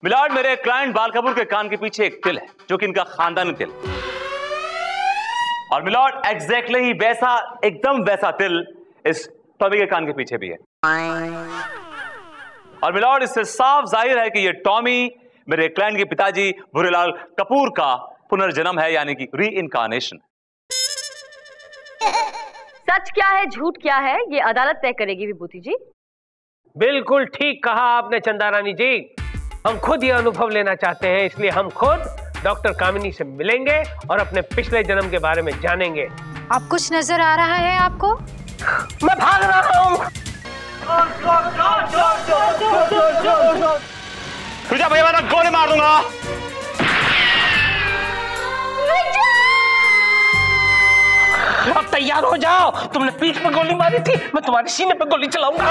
Milord, मेरे client बाल कपूर के कान के पीछे एक तिल है जो कि इनका खानदानी तिल, और मिलॉर्ड एग्जैक्टली ही वैसा, एकदम वैसा तिल इस टॉमी के कान के पीछे भी है। और मिलॉर्ड, इससे साफ जाहिर है कि ये टॉमी मेरे क्लाइंट के पिताजी भूरेलाल कपूर का पुनर्जन्म है, यानी कि री इनकारनेशन। सच क्या है झूठ क्या है ये अदालत तय करेगी विभूति जी। बिल्कुल ठीक कहा आपने चंदा रानी जी। हम खुद ये अनुभव लेना चाहते हैं, इसलिए हम खुद डॉक्टर कामिनी से मिलेंगे और अपने पिछले जन्म के बारे में जानेंगे। आप कुछ नजर आ रहा है आपको? मैं भाग रहा हूँ। तुझे भैया मैं गोली मार दूंगा। अब तैयार हो जाओ, तुमने पीठ पे गोली मारी थी, मैं तुम्हारे सीने पे गोली चलाऊंगा।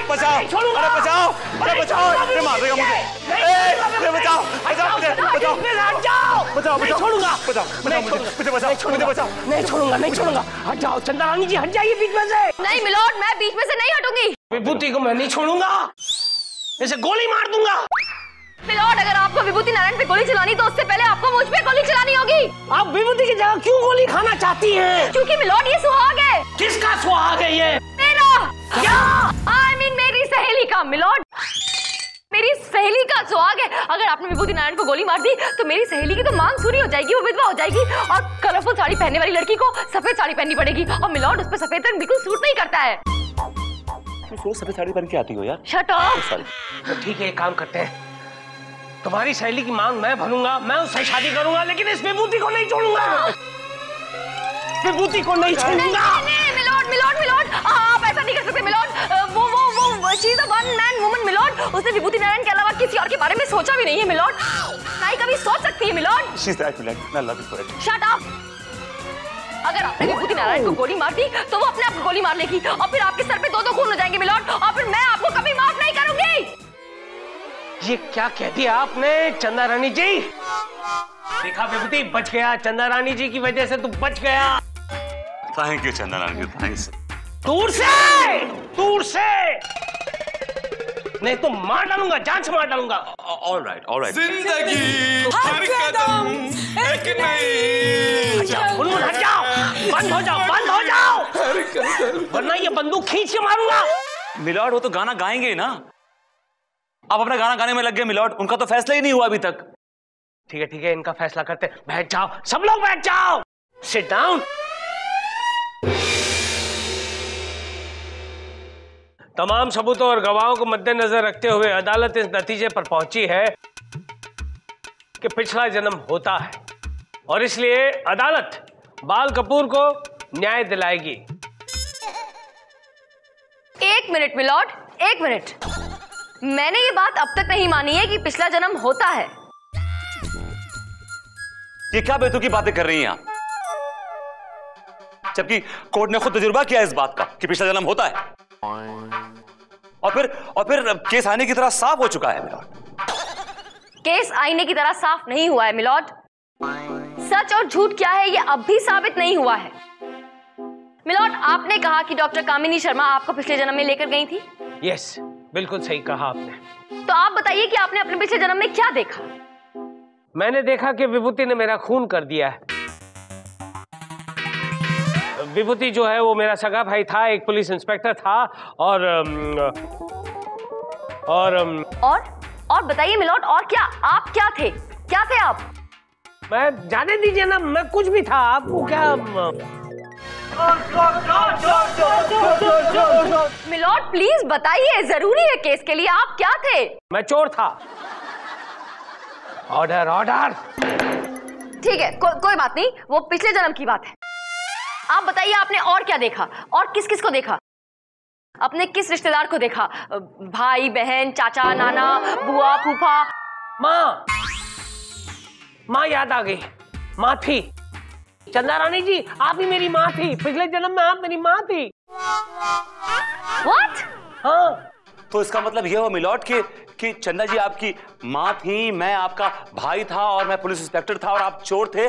बचाओ, अरे बचाओ, अरे बचाओ, ये मार देगा मुझे। अरे बचाओ, बचाओ मुझे, बचाओ, बचाओ, बचाओ, छोड़ूंगा, बचाओ, मुझे बचाओ, मुझे बचाओ। नहीं छोड़ूंगा, नहीं छोड़ूंगा। हट जाओ चंदा रानी जी, हट जाइए बीच में से। नहीं मिलॉर्ड, मैं बीच में से नहीं हटूंगी। विभूति को मैं नहीं छोड़ूंगा, इसे गोली मार दूंगा। मिलॉर्ड, अगर आपको विभूति नारायण पे गोली चलानी तो उससे पहले आपको मुझ पे गोली चलानी होगी। आप विभूति की जगह क्यों गोली खाना चाहती हैं? क्योंकि मिलॉर्ड ये सुहाग है। किसका सुहाग है ये? मेरा। क्या? I mean मेरी सहेली का मिलॉर्ड, मेरी सहेली का सुहाग है। अगर आपने विभूति नारायण को गोली मार दी तो मेरी सहेली की तो मांग सूरी हो जाएगी, वो विधवा हो जाएगी, और कलरफुल साड़ी पहनने वाली लड़की को सफेद साड़ी पहननी पड़ेगी। और मिलॉर्ड, उस पर सफेद रंग बिल्कुल सूट नहीं करता है। तो सफेद साड़ी पहन के आती हो यार। Shut up. तो ठीक है, एक काम करते हैं, तुम्हारी सहेली की मांग मैं भरूंगा, मैं उससे शादी करूंगा, लेकिन इस विभूति को नहीं छोड़ूंगा। विभूति को नहीं छोड़ूंगा। नहीं मिलॉर्ड, मिलॉर्ड, मिलॉर्ड, आप ऐसा नहीं कर सकते मिलॉर्ड। वो she is a one man woman milord. उसने विभूति नारायण के अलावा किसी और के बारे में सोचा भी नहीं है मिलॉर्ड। नहीं कभी सोच सकती है milord. She is that milord, I love you for it. Shut up. अगर आपने विभूति नारायण को गोली मार दी तो वो अपने आप को गोली मार लेगी, और फिर आपके सर पे दो खून हो जाएंगे मिलॉर्ड, और फिर मैं आपको कभी माफ नहीं करूंगी। ये क्या कह दिया आपने चंदा रानी जी? देखा विभूति, बच गया। चंदा रानी जी की वजह से तू बच गया। थैंक यू चंदा रानी जी, थैंक्स। दूर से, दूर से। नहीं तो मार डालूंगा, जान से मार डालूंगा। All right, all right. जिंदगी हर कदम एक नई। हट जाओ, बंद हो जाओ, बंद हो जाओ, वरना ये बंदूक खींच के मारूंगा। मिलॉर्ड, वो तो गाना गाएंगे ही ना। आप अपना गाना गाने में लग गए मिलॉर्ड, उनका तो फैसला ही नहीं हुआ अभी तक। ठीक है, इनका फैसला करते। बैठ जाओ, सब लोग बैठ जाओ। Sit down. तमाम सबूतों और गवाहों को मद्देनजर रखते हुए अदालत इस नतीजे पर पहुंची है कि पिछला जन्म होता है, और इसलिए अदालत बाल कपूर को न्याय दिलाएगी। एक मिनट मिलॉर्ड, एक मिनट। मैंने ये बात अब तक नहीं मानी है कि पिछला जन्म होता है। ये क्या बेतुकी बातें कर रही हैं आप, जबकि कोर्ट ने खुद तजुर्बा किया इस बात का कि पिछला जन्म होता है, और फिर केस आईने की तरह साफ हो चुका है मिलॉर्ड। केस आईने की तरह साफ नहीं हुआ है मिलॉर्ड। सच और झूठ क्या है ये अब भी साबित नहीं हुआ है। मिलॉर्ड, आपने कहा कि डॉक्टर कामिनी शर्मा आपको पिछले जन्म में लेकर गई थी। यस, बिल्कुल सही कहा आपने। तो आप बताइए कि आपने अपने पिछले जन्म में क्या देखा? मैंने देखा कि विभूति ने मेरा खून कर दिया है। विभूति जो है वो मेरा सगा भाई था, एक पुलिस इंस्पेक्टर था, और बताइए मिलॉर्ड, और क्या? आप क्या थे? क्या थे आप? मैं जाने दीजिए ना, मैं कुछ भी था। आपको क्या? मिलॉर्ड प्लीज बताइए, जरूरी है केस के लिए। आप क्या थे? मैं चोर था। Order, order. ठीक है, कोई बात नहीं, वो पिछले जन्म की बात है। आप बताइए आपने और क्या देखा, और किस किस को देखा? अपने किस रिश्तेदार को देखा? भाई बहन, चाचा, नाना, बुआ, फूफा? माँ याद आ गई। माँ थी। चंदा रानी जी, आप ही मेरी माँ थी। पिछले जन्म में आप मेरी माँ थी। What? हाँ। तो इसका मतलब यह हुआ मिलॉर्ड कि चंदा जी आपकी माँ थी, मैं आपका भाई था, और मैं पुलिस इंस्पेक्टर था, और आप चोर थे,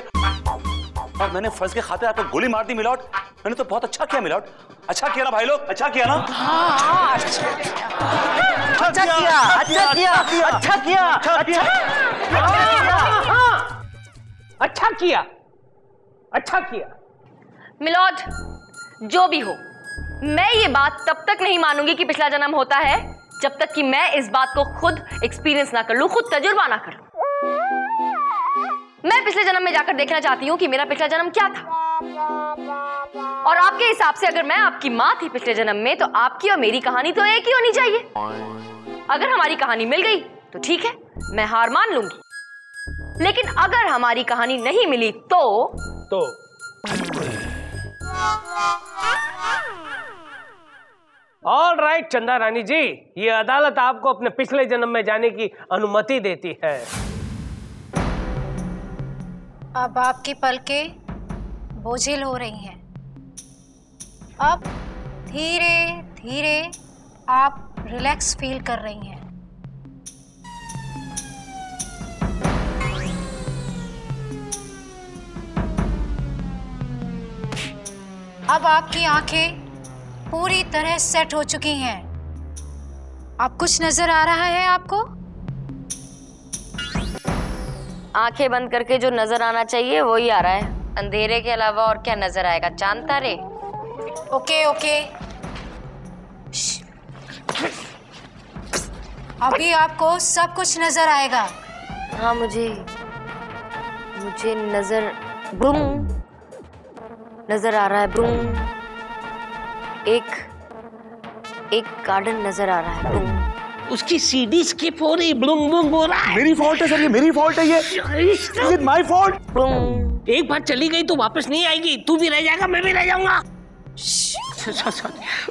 और मैंने फर्ज के खातिर आपको गोली मार दी मिलॉर्ड। मैंने तो बहुत अच्छा किया मिलॉर्ड। अच्छा किया ना भाई लोग, अच्छा किया ना? हाँ, अच्छा किया, अच्छा किया, अच्छा किया, अच्छा किया, अच्छा किया, अच्छा किया। मिलॉर्ड, जो भी हो, मैं ये बात तब तक नहीं मानूंगी कि पिछला जन्म होता है जब तक कि मैं इस बात को खुद एक्सपीरियंस ना कर लूं, खुद तजुर्बा ना कर लूं। मैं पिछले जन्म में जाकर देखना चाहती हूं कि मेरा पिछला जन्म क्या था। और आपके हिसाब से अगर मैं आपकी मां थी पिछले जन्म में, तो आपकी और मेरी कहानी तो एक ही होनी चाहिए। अगर हमारी कहानी मिल गई तो ठीक है, मैं हार मान लूंगी। लेकिन अगर हमारी कहानी नहीं मिली तो ऑल राइट चंदा रानी जी, ये अदालत आपको अपने पिछले जन्म में जाने की अनुमति देती है। अब आपकी पलकें बोझिल हो रही हैं। अब धीरे धीरे आप रिलैक्स फील कर रही हैं। अब आपकी आंखें पूरी तरह सेट हो चुकी हैं। अब कुछ नजर आ रहा है आपको? आंखें बंद करके जो नजर आना चाहिए वही आ रहा है। अंधेरे के अलावा और क्या नजर आएगा? चांद तारे। ओके ओके, अभी आपको सब कुछ नजर आएगा। हाँ, मुझे नजर ब्रूम नजर आ रहा है। ब्रूम एक गार्डन नजर आ रहा है। ब्रूम उसकी सीडी स्किप हो रही, ब्लूम ब्लूम हो रहा है। मेरी फॉल्ट है सर, ये मेरी फॉल्ट है, ये इज इट माय फॉल्ट? ब्रूम एक बार चली गई तो वापस नहीं आएगी। तू भी रह जाएगा, मैं भी रह जाऊंगा।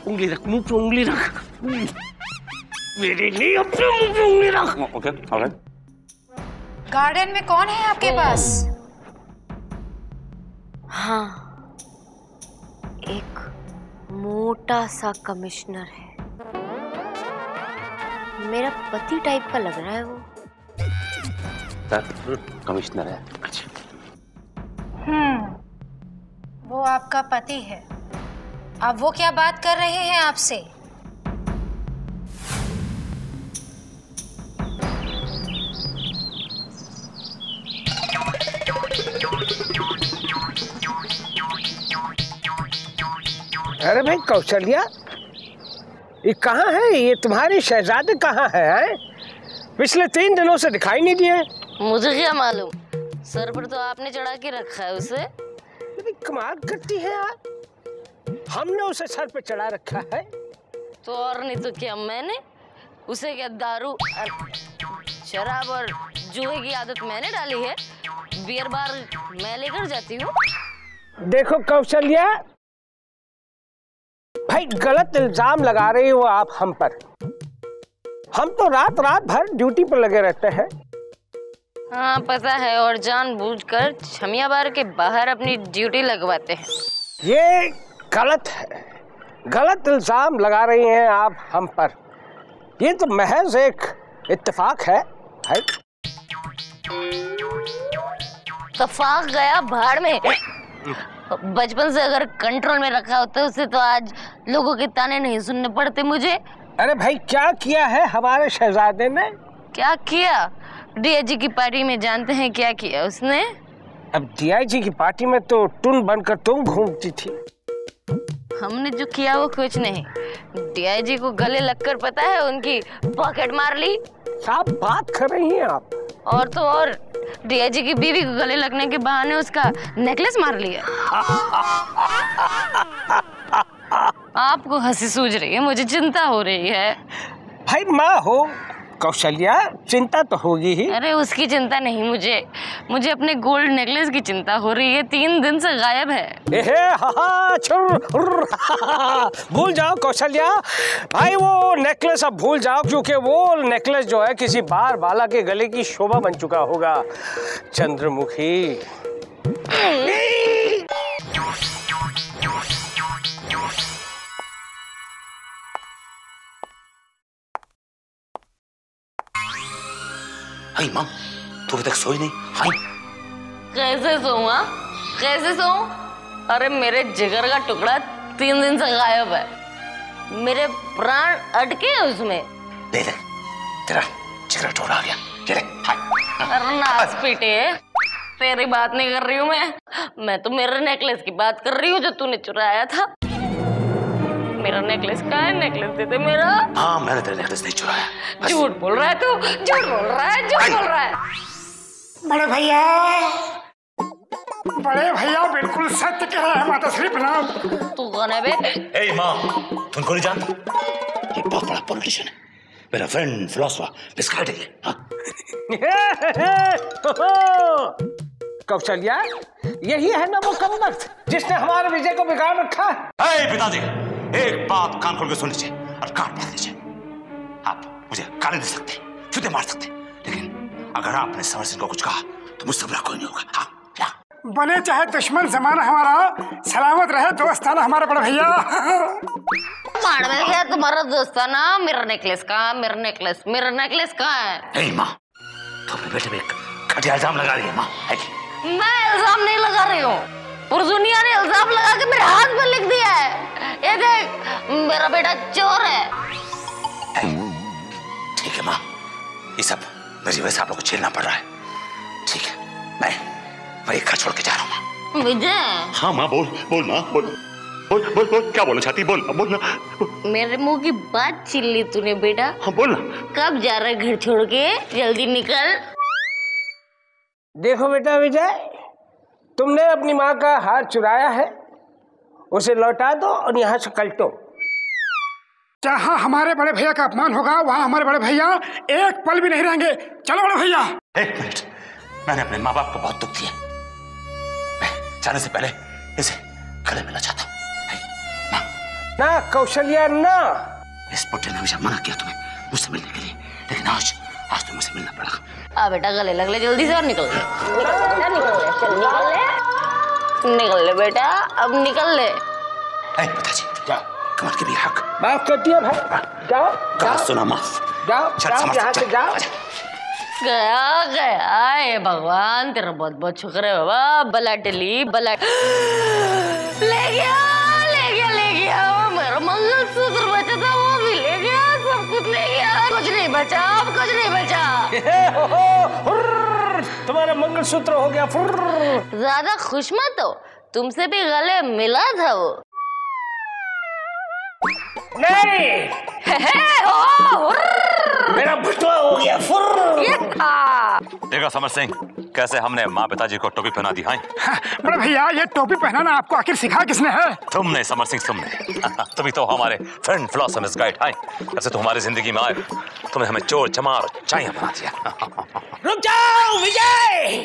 उंगली रख, मुंह पे उंगली रख। मेरे लिए अपने मुंह पे उंगली रख। Okay, alright. गार्डन में कौन है आपके पास? हाँ, एक मोटा सा कमिश्नर है। मेरा पति टाइप का लग रहा है वो। सर, कमिश्नर है। अच्छा। वो आपका पति है। अब वो क्या बात कर रहे हैं आपसे? अरे भाई कौशल्या, ये कहाँ है? ये तुम्हारे शहजादे कहाँ है? पिछले 3 दिनों से दिखाई नहीं दिए। मुझे क्या मालूम, सर पर तो आपने चढ़ा के रखा है उसे। कमाल करती है यार, हमने उसे सर पे चढ़ा रखा है। तो और नहीं तो क्या, मैंने उसे क्या दारू, शराब और जुए की आदत मैंने डाली है। बियर बार मैं लेकर जाती हूँ। देखो कौशल्या भाई, गलत इल्जाम लगा रही हो आप हम पर। हम तो रात रात भर ड्यूटी पर लगे रहते हैं। हाँ पता है, और जानबूझकर छमिया बार के बाहर अपनी ड्यूटी लगवाते हैं। ये गलत है, गलत इल्जाम लगा रही हैं आप हम पर। ये तो महज एक इत्तेफाक है भाई। इत्तेफाक गया भाड़ में। बचपन से अगर कंट्रोल में रखा होता उसे तो आज लोगों के ताने नहीं सुनने पड़ते मुझे। अरे भाई, क्या किया है हमारे शहजादे ने? क्या किया? डीआईजी की पार्टी में जानते हैं क्या किया उसने? अब डीआईजी की पार्टी में तो टुन बनकर तुम घूमती थी। हमने जो किया वो कुछ नहीं। डीआईजी को गले लगकर पता है उनकी पॉकेट मार ली। साफ बात कर रही हैं आप। और तो और डीआईजी की बीवी को गले लगने के बहाने उसका नेकलेस मार लिया। आपको हंसी सूझ रही है, मुझे चिंता हो रही है। भाई माँ हो कौशल्या, चिंता तो होगी ही। अरे उसकी चिंता नहीं, मुझे अपने गोल्ड नेकलेस की चिंता हो रही है। 3 दिन से गायब है। भूल जाओ कौशल्या भाई, वो नेकलेस अब भूल जाओ, क्योंकि वो नेकलेस जो है किसी बार बाला के गले की शोभा बन चुका होगा। चंद्रमुखी। हाय माँ, तू अभी तक सोई नहीं? हाय। कैसे सोऊं? कैसे सोऊं? अरे मेरे जिगर का टुकड़ा 3 दिन से गायब है, मेरे प्राण अटके हैं उसमें। ले तेरा जिगर टुकड़ा आ गया, ये ले। अरे नाच पीटे, तेरी बात नहीं कर रही हूँ मैं तो मेरे नेकलेस की बात कर रही हूँ जो तूने चुराया था। मेरा नेकलेस कहाँ है? नेकलेस दे दे मेरा। हाँ, मैंने तेरा नेकलेस नहीं चुराया। झूठ बोल रहा है तू, झूठ बोल रहा है, झूठ बोल रहा है। बड़े भैया बिल्कुल सत्य कह रहे हैं। माता श्री प्रणाम। तू कौन है बे? ए माँ, तुमको नहीं जानता? ये बहुत बड़ा पॉलिटिशियन है, मेरा फ्रेंड फिलोसोफर बिस्काइट है। कौशल्या, यही है ना वो कमबख्त जिसने हमारे विजय को बिगाड़ रखा है। पिताजी, एक बात कान खोल के सुन लीजिए और कान पकड़ लीजिए। आप मुझे गाली दे सकते, जूते मार सकते, लेकिन अगर आपने समर सिंह को कुछ कहा तो मुझसे बुरा कोई नहीं होगा। हाँ, बने चाहे दुश्मन जमाना हमारा, सलामत रहे दोस्ताना हमारा बड़ा भैया। मार में क्या तुम्हारा दोस्ताना? मेरा नेकलेस कहाँ? मेरा नेकलेस कहाँ है? माँ, तो अपने बेटे पे घटिया इल्जाम लगा रही है माँ। मैं इल्जाम नहीं लगा रही हूँ, पुरजुनिया ने इल्जाम लगा के मेरे हाथ में लिख दिया है। ये देख, मेरा बेटा चोर है। ठीक है माँ, ये सब मेरी वजह से आप लोग को झेलना पड़ रहा है। ठीक है, मैं एक घर छोड़ के जा रहा हूँ। विजय। हाँ माँ, बोल माँ, बोल क्या बोलना चाहती? बोल ना। मेरे मुंह की बात छीन ली तूने बेटा। हाँ बोल ना। कब जा रहा है घर छोड़ के? जल्दी निकल। देखो बेटा विजय, तुमने अपनी माँ का हार चुराया है, उसे लौटा दो और यहाँ से कल्टो। जहाँ हमारे बड़े भैया का अपमान होगा वहाँ हमारे बड़े भैया एक पल भी नहीं रहेंगे। चलो बड़े भैया। एक मिनट, मैंने अपने माँ बाप को बहुत दुख दिया, मैं जाने से पहले इसे गले मिलना चाहता हूँ। ना कौशल्या ना, इस बुढ़े ने हमेशा मना किया तुम्हें मुझसे मिलने के लिए, लेकिन आज तुम्हें मुझसे मिलना पड़ा। आ बेटा गले लग ले जल्दी से और निकल ले, निकल ले बेटा, अब निकल ले। पिताजी जाओ, कमर के भी हक माफ करती है भाई, जाओ सुना माफ, जाओ यहाँ से जाओ। गया हे भगवान, तेरा बहुत बहुत शुक्र है बाबा। बला टली, बला ले गया मेरा मंगलसूत्र बचा था, वो भी ले गया, सब कुछ ले गया, कुछ नहीं बचा, अब कुछ नहीं बचा। तुम्हारा मंगलसूत्र हो गया फुर्र। ज्यादा खुश मत हो, तुमसे भी गले मिला था वो। नहीं मेरा भुटवा हो गया फुर्र। देखो समर सिंह, कैसे हमने माँ पिताजी को टोपी पहना दी। हाँ बड़े भैया, ये टोपी पहनाना आपको आखिर सिखा किसने है? तुमने समर सिंह, तुमने। तुम ही तो हमारे फ्रेंड फिलोसोफर गाइड हैं। ऐसे तो हमारी जिंदगी में आए, तुमने हमें चोर चमार चाइया बना दिया। रुक जाओ विजय,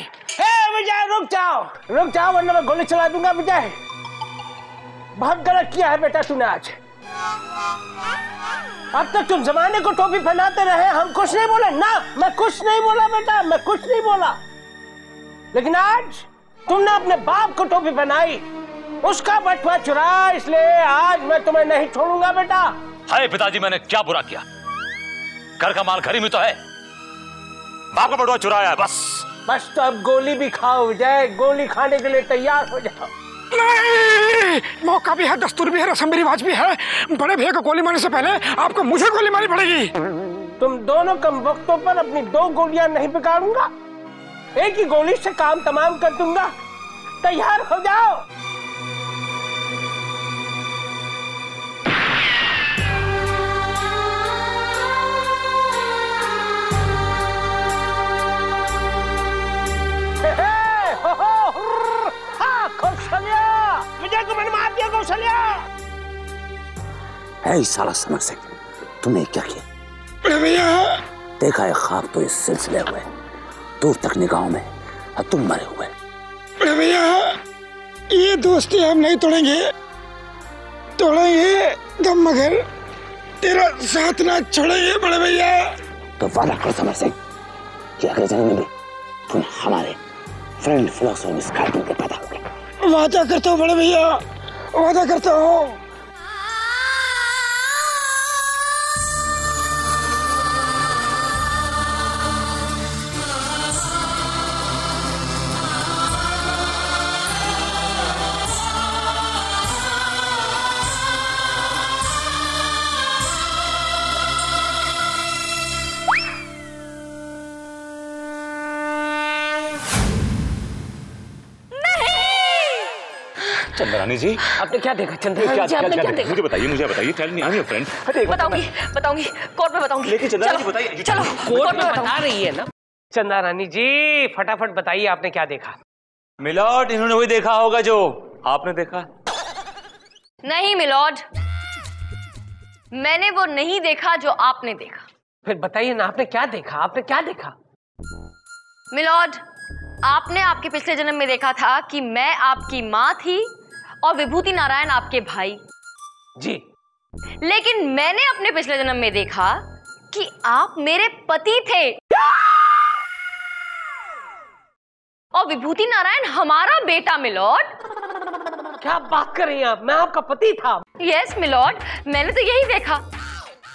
विजय रुक जाओ वरना मैं गोली चला दूंगा। विजय, बहुत गलत किया है बेटा तूने आज। अब तक तुम जमाने को टोपी पहनाते रहे, हम कुछ नहीं बोले ना, मैं कुछ नहीं बोला बेटा, मैं कुछ नहीं बोला, लेकिन आज तुमने अपने बाप को टोपी पहनाई, उसका बटुआ चुराया, इसलिए आज मैं तुम्हें नहीं छोड़ूंगा बेटा। हाय पिताजी, मैंने क्या बुरा किया? घर का माल घर ही में तो है, बाप का बटुआ चुराया है बस तो अब गोली भी खाओ विजय, गोली खाने के लिए तैयार हो जाओ। नहीं, मौका भी है, दस्तूर भी है, रस्म रिवाज भी है। बड़े भैया को गोली मारने से पहले आपको मुझे गोली मारनी पड़ेगी। तुम दोनों कम वक्तों पर अपनी 2 गोलियां नहीं बिगाड़ूंगा, एक ही गोली से काम तमाम कर दूंगा। तैयार हो जाओ। विजय को मैंने मार दिया। कौशल्या, है साला समर सिंह, तुमने क्या किया? भैया देखा है ख्वाब तो इस सिलसिले हुए, दूर तक निगाहों में, और तुम मरे हुए। भैया, ये दोस्ती हम नहीं तोड़ेंगे दम मगर तेरा साथ ना छोड़ेंगे बड़े भैया। तो वादा करो समर सिंह कि अगले जन्म में भी तुम हमारे फ्रेंड फिलोसोफर गाइड के पैदा होगे। वादा करता हूँ बड़े भैया, वादा करता हूँ। चंद्रानी जी आपने क्या देखा? क्या देखा? मुझे बताइए tell me, I am your friend. बताऊंगी कोर्ट में बताऊंगी। लेकिन चंद्रानी जी बताइए। चलो कोर्ट में बता रही है ना। चंद्रानी जी फटाफट बताइए आपने क्या देखा? मिलॉर्ड, इन्होंने वही देखा होगा जो आपने देखा। नहीं मिलॉर्ड, मैंने वो नहीं देखा जो आपने देखा। फिर बताइए ना, आपने क्या देखा? आपने क्या देखा? मिलॉर्ड, आपने आपके पिछले जन्म में देखा था कि मैं आपकी माँ थी और विभूति नारायण आपके भाई जी। लेकिन मैंने अपने पिछले जन्म में देखा कि आप मेरे पति थे और विभूति नारायण हमारा बेटा। मिलॉर्ड, क्या बात कर रही हैं आप? मैं आपका पति था। यस मिलॉर्ड, मैंने तो यही देखा।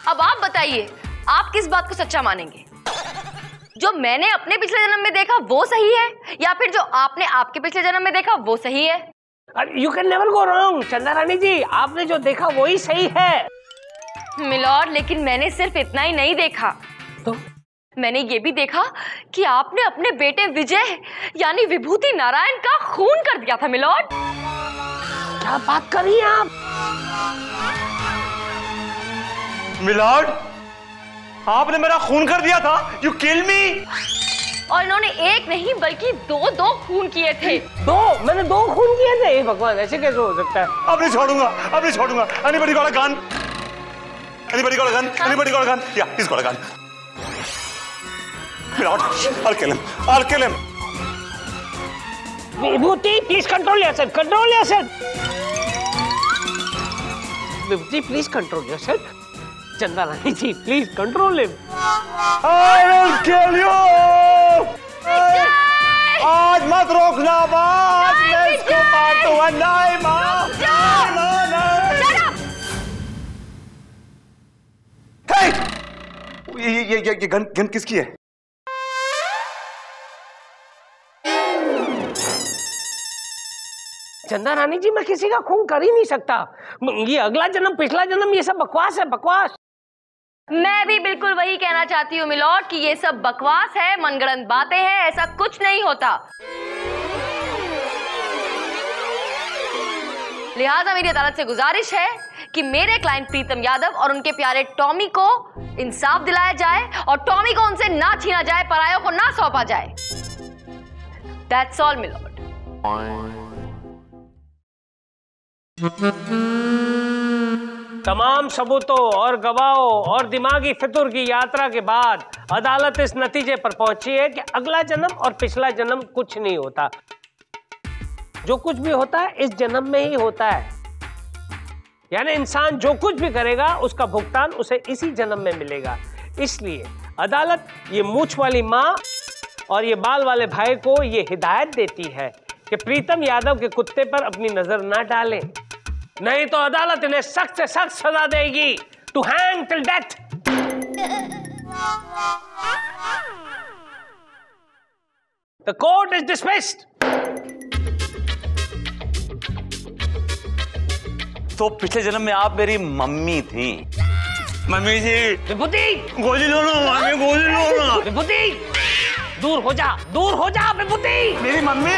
अब आप बताइए, आप किस बात को सच्चा मानेंगे? जो मैंने अपने पिछले जन्म में देखा वो सही है, या फिर जो आपने आपके पिछले जन्म में देखा वो सही है? You can never go wrong Chandrani ji, आपने जो देखा वही सही है। मिलॉर्ड, लेकिन मैंने सिर्फ इतना ही नहीं देखा, तो मैंने ये भी देखा कि आपने अपने बेटे विजय यानी विभूति नारायण का खून कर दिया था। मिलॉर्ड, क्या बात कर रही हैं आप? मिलॉर्ड, आपने मेरा खून कर दिया था। यू किल मी। और इन्होंने एक नहीं बल्कि दो खून किए थे। मैंने 2 खून किए थे। भगवान, ऐसे कैसे हो सकता है? अब नहीं छोड़ूंगा। Anybody got a gun? Yeah, he's got a gun. Milord, I'll kill him. Vibhuti, please control yourself. Vibhuti, please control yourself. Chandrani ji, please control him. I will kill you. आज मत रोकना बात, मैं इसको मार दूंगा। नहीं माँ, ये गन किसकी है? चंद्रानी जी, मैं किसी का खून कर ही नहीं सकता। ये अगला जन्म पिछला जन्म ये सब बकवास है, बकवास। मैं भी बिल्कुल वही कहना चाहती हूँ मिलॉर्ड कि ये सब बकवास है, मनगढ़ंत बातें हैं, ऐसा कुछ नहीं होता। लिहाजा मेरी अदालत से गुजारिश है कि मेरे क्लाइंट प्रीतम यादव और उनके प्यारे टॉमी को इंसाफ दिलाया जाए और टॉमी को उनसे ना छीना जाए, परायों को ना सौंपा जाए। That's all, milord. तमाम सबूतों और गवाहों और दिमागी फितूर की यात्रा के बाद अदालत इस नतीजे पर पहुंची है कि अगला जन्म और पिछला जन्म कुछ नहीं होता। जो कुछ भी होता है इस जन्म में ही होता है। यानी इंसान जो कुछ भी करेगा उसका भुगतान उसे इसी जन्म में मिलेगा। इसलिए अदालत ये मूंछ वाली माँ और ये बाल वाले भाई को ये हिदायत देती है कि प्रीतम यादव के कुत्ते पर अपनी नजर ना डालें, नहीं तो अदालत इन्हें सख्त से सख्त सजा देगी। To hang till death. The court is dismissed. तो पिछले जन्म में आप मेरी मम्मी थी। मम्मी जी, विभूति गोली लो ना, मम्मी गोली लो ना। विभूति दूर हो जा विभूति। मेरी मम्मी।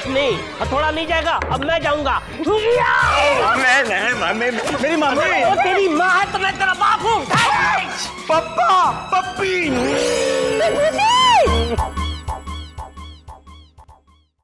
नहीं, हथौड़ा नहीं जाएगा, अब मैं जाऊंगा। नहीं, मम्मी, मेरी मम्मी। वो तेरी माँ है तो मैं तेरा बाप हूँ। पप्पा, पप्पी। विभूति!